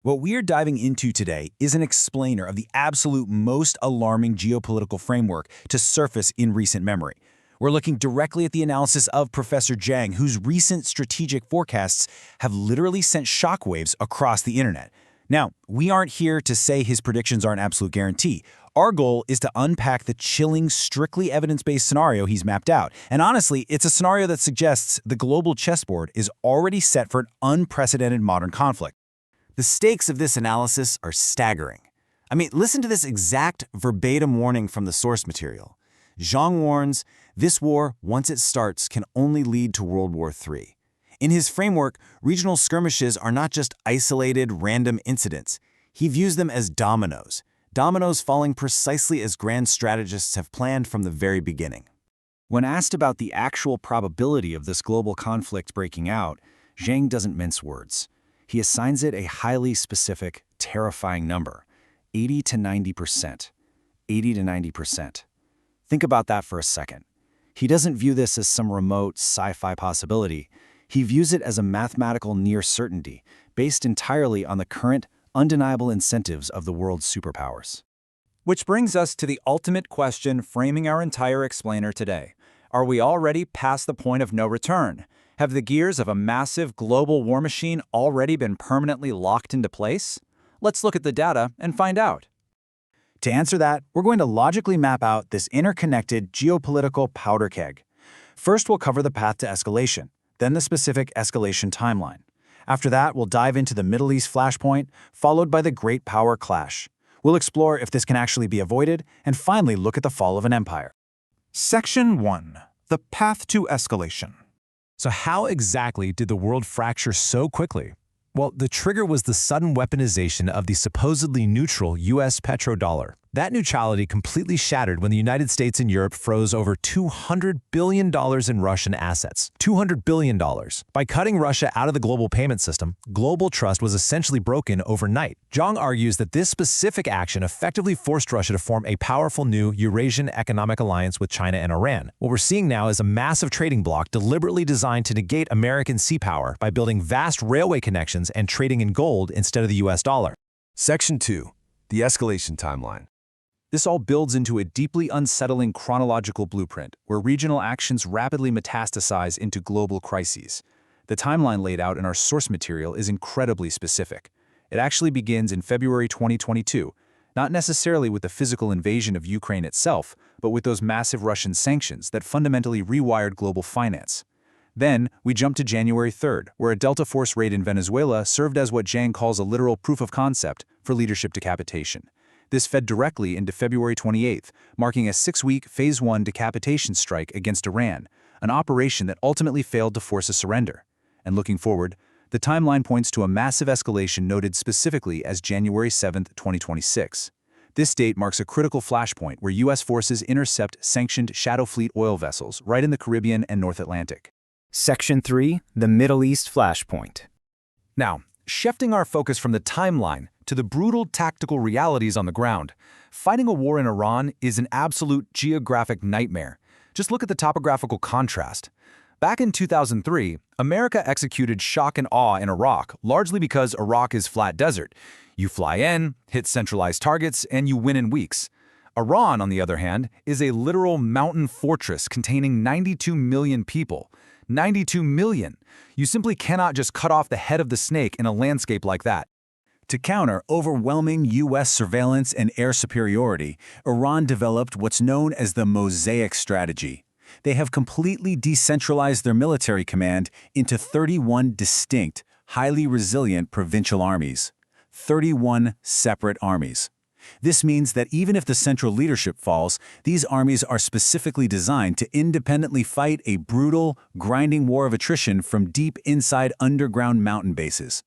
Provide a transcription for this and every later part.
What we are diving into today is an explainer of the absolute most alarming geopolitical framework to surface in recent memory. We're looking directly at the analysis of Professor Zhang, whose recent strategic forecasts have literally sent shockwaves across the internet. Now, we aren't here to say his predictions are an absolute guarantee. Our goal is to unpack the chilling, strictly evidence-based scenario he's mapped out. And honestly, it's a scenario that suggests the global chessboard is already set for an unprecedented modern conflict. The stakes of this analysis are staggering. I mean, listen to this exact verbatim warning from the source material. Zhang warns, this war, once it starts, can only lead to World War III. In his framework, regional skirmishes are not just isolated, random incidents. He views them as dominoes falling precisely as grand strategists have planned from the very beginning. When asked about the actual probability of this global conflict breaking out, Zhang doesn't mince words. He assigns it a highly specific, terrifying number, 80 to 90%. 80 to 90%. Think about that for a second. He doesn't view this as some remote sci-fi possibility. He views it as a mathematical near certainty, based entirely on the current, undeniable incentives of the world's superpowers. Which brings us to the ultimate question framing our entire explainer today. Are we already past the point of no return? Have the gears of a massive global war machine already been permanently locked into place? Let's look at the data and find out. To answer that, we're going to logically map out this interconnected geopolitical powder keg. First, we'll cover the path to escalation, then the specific escalation timeline. After that, we'll dive into the Middle East flashpoint, followed by the Great Power Clash. We'll explore if this can actually be avoided, and finally look at the fall of an empire. Section 1. The path to escalation. So how exactly did the world fracture so quickly? Well, the trigger was the sudden weaponization of the supposedly neutral U.S. petrodollar. That neutrality completely shattered when the United States and Europe froze over $200 billion in Russian assets. $200 billion. By cutting Russia out of the global payment system, global trust was essentially broken overnight. Zhang argues that this specific action effectively forced Russia to form a powerful new Eurasian economic alliance with China and Iran. What we're seeing now is a massive trading bloc deliberately designed to negate American sea power by building vast railway connections and trading in gold instead of the U.S. dollar. Section 2. The escalation timeline. This all builds into a deeply unsettling chronological blueprint where regional actions rapidly metastasize into global crises. The timeline laid out in our source material is incredibly specific. It actually begins in February 2022, not necessarily with the physical invasion of Ukraine itself, but with those massive Russian sanctions that fundamentally rewired global finance. Then, we jump to January 3rd, where a Delta Force raid in Venezuela served as what Zhang calls a literal proof of concept for leadership decapitation. This fed directly into February 28th, marking a 6-week Phase 1 decapitation strike against Iran, an operation that ultimately failed to force a surrender. And looking forward, the timeline points to a massive escalation noted specifically as January 7, 2026. This date marks a critical flashpoint where U.S. forces intercept sanctioned Shadow Fleet oil vessels right in the Caribbean and North Atlantic. Section 3. The Middle East flashpoint. Now, shifting our focus from the timeline to the brutal tactical realities on the ground, fighting a war in Iran is an absolute geographic nightmare. Just look at the topographical contrast. Back in 2003, America executed shock and awe in Iraq, largely because Iraq is flat desert. You fly in, hit centralized targets, and you win in weeks. Iran, on the other hand, is a literal mountain fortress containing 92 million people. 92 million! You simply cannot just cut off the head of the snake in a landscape like that. To counter overwhelming U.S. surveillance and air superiority, Iran developed what's known as the Mosaic strategy. They have completely decentralized their military command into 31 distinct, highly resilient provincial armies. 31 separate armies. This means that even if the central leadership falls, these armies are specifically designed to independently fight a brutal, grinding war of attrition from deep inside underground mountain bases.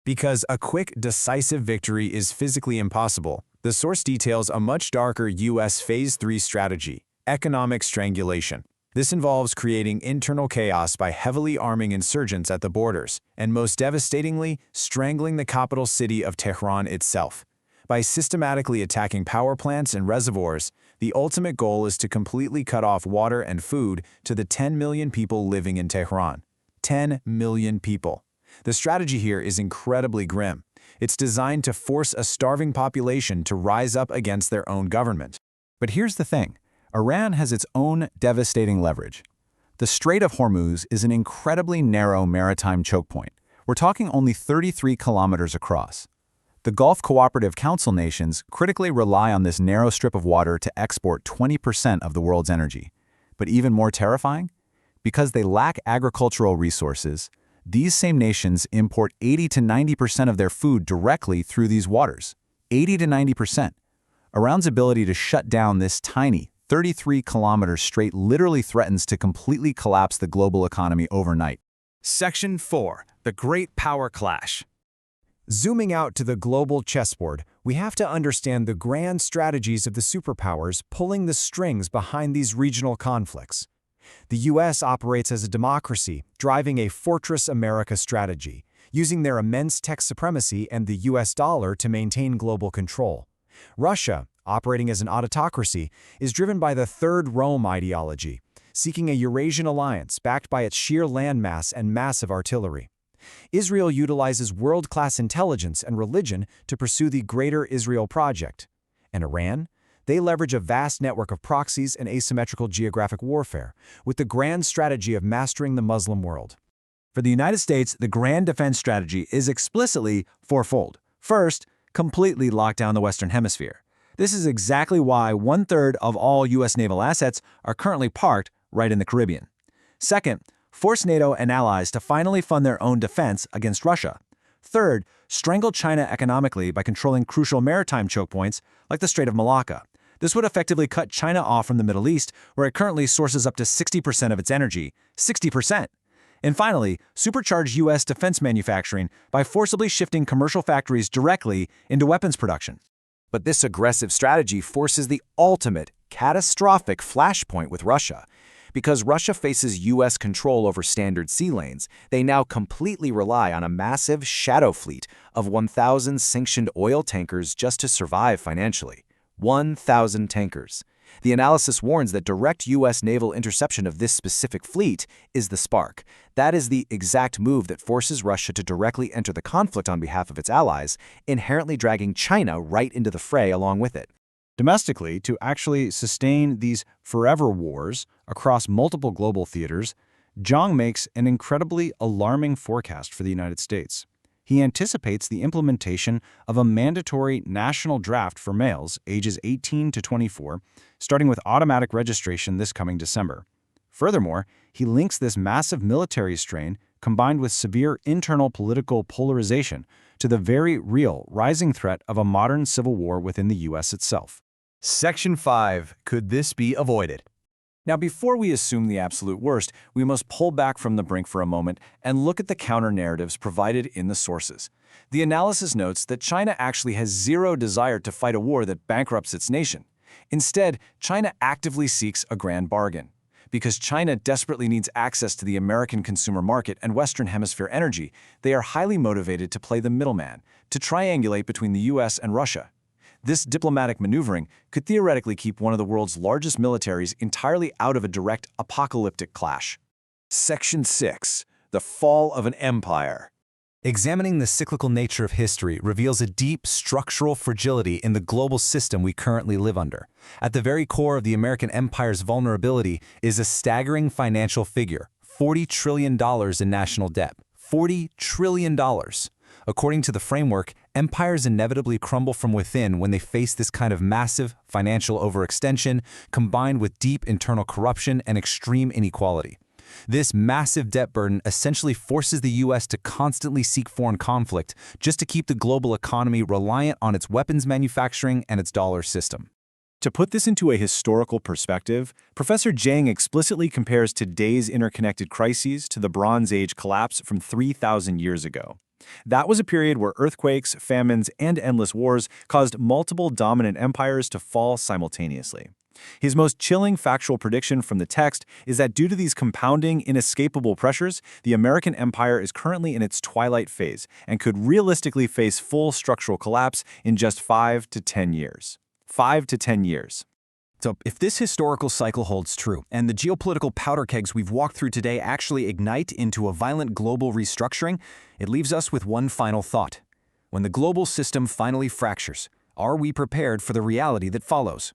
Because a quick, decisive victory is physically impossible, the source details a much darker U.S. Phase 3 strategy, economic strangulation. This involves creating internal chaos by heavily arming insurgents at the borders, and most devastatingly, strangling the capital city of Tehran itself. By systematically attacking power plants and reservoirs, the ultimate goal is to completely cut off water and food to the 10 million people living in Tehran. 10 million people. The strategy here is incredibly grim. It's designed to force a starving population to rise up against their own government. But here's the thing. Iran has its own devastating leverage. The Strait of Hormuz is an incredibly narrow maritime choke point. We're talking only 33 kilometers across. The Gulf Cooperative Council nations critically rely on this narrow strip of water to export 20% of the world's energy. But even more terrifying? Because they lack agricultural resources, these same nations import 80 to 90% of their food directly through these waters. 80 to 90%. Iran's ability to shut down this tiny 33-kilometer strait literally threatens to completely collapse the global economy overnight. Section 4. The Great Power Clash. Zooming out to the global chessboard, we have to understand the grand strategies of the superpowers pulling the strings behind these regional conflicts. The U.S. operates as a democracy, driving a Fortress America strategy, using their immense tech supremacy and the U.S. dollar to maintain global control. Russia, operating as an autocracy, is driven by the Third Rome ideology, seeking a Eurasian alliance backed by its sheer landmass and massive artillery. Israel utilizes world-class intelligence and religion to pursue the Greater Israel Project. And Iran? They leverage a vast network of proxies and asymmetrical geographic warfare, with the grand strategy of mastering the Muslim world. For the United States, the grand defense strategy is explicitly fourfold. First, completely lock down the Western Hemisphere. This is exactly why 1/3 of all U.S. naval assets are currently parked right in the Caribbean. Second, force NATO and allies to finally fund their own defense against Russia. Third, strangle China economically by controlling crucial maritime choke points like the Strait of Malacca. This would effectively cut China off from the Middle East, where it currently sources up to 60% of its energy. 60%! And finally, supercharge U.S. defense manufacturing by forcibly shifting commercial factories directly into weapons production. But this aggressive strategy forces the ultimate, catastrophic flashpoint with Russia. Because Russia faces U.S. control over standard sea lanes, they now completely rely on a massive shadow fleet of 1,000 sanctioned oil tankers just to survive financially. 1,000 tankers. The analysis warns that direct U.S. naval interception of this specific fleet is the spark. That is the exact move that forces Russia to directly enter the conflict on behalf of its allies, inherently dragging China right into the fray along with it. Domestically, to actually sustain these forever wars across multiple global theaters, Zhang makes an incredibly alarming forecast for the United States. He anticipates the implementation of a mandatory national draft for males ages 18 to 24, starting with automatic registration this coming December. Furthermore, he links this massive military strain, combined with severe internal political polarization, to the very real rising threat of a modern civil war within the U.S. itself. Section 5. Could this be avoided? Now, before we assume the absolute worst, we must pull back from the brink for a moment and look at the counter-narratives provided in the sources. The analysis notes that China actually has zero desire to fight a war that bankrupts its nation. Instead, China actively seeks a grand bargain. Because China desperately needs access to the American consumer market and Western Hemisphere energy, they are highly motivated to play the middleman, to triangulate between the U.S. and Russia. This diplomatic maneuvering could theoretically keep one of the world's largest militaries entirely out of a direct apocalyptic clash. Section 6. The Fall of an Empire. Examining the cyclical nature of history reveals a deep structural fragility in the global system we currently live under. At the very core of the American empire's vulnerability is a staggering financial figure: $40 trillion in national debt. $40 trillion. According to the framework, empires inevitably crumble from within when they face this kind of massive financial overextension combined with deep internal corruption and extreme inequality. This massive debt burden essentially forces the U.S. to constantly seek foreign conflict just to keep the global economy reliant on its weapons manufacturing and its dollar system. To put this into a historical perspective, Professor Zhang explicitly compares today's interconnected crises to the Bronze Age collapse from 3,000 years ago. That was a period where earthquakes, famines, and endless wars caused multiple dominant empires to fall simultaneously. His most chilling factual prediction from the text is that due to these compounding, inescapable pressures, the American empire is currently in its twilight phase and could realistically face full structural collapse in just 5 to 10 years. 5 to 10 years. So, if this historical cycle holds true, and the geopolitical powder kegs we've walked through today actually ignite into a violent global restructuring, it leaves us with one final thought. When the global system finally fractures, are we prepared for the reality that follows?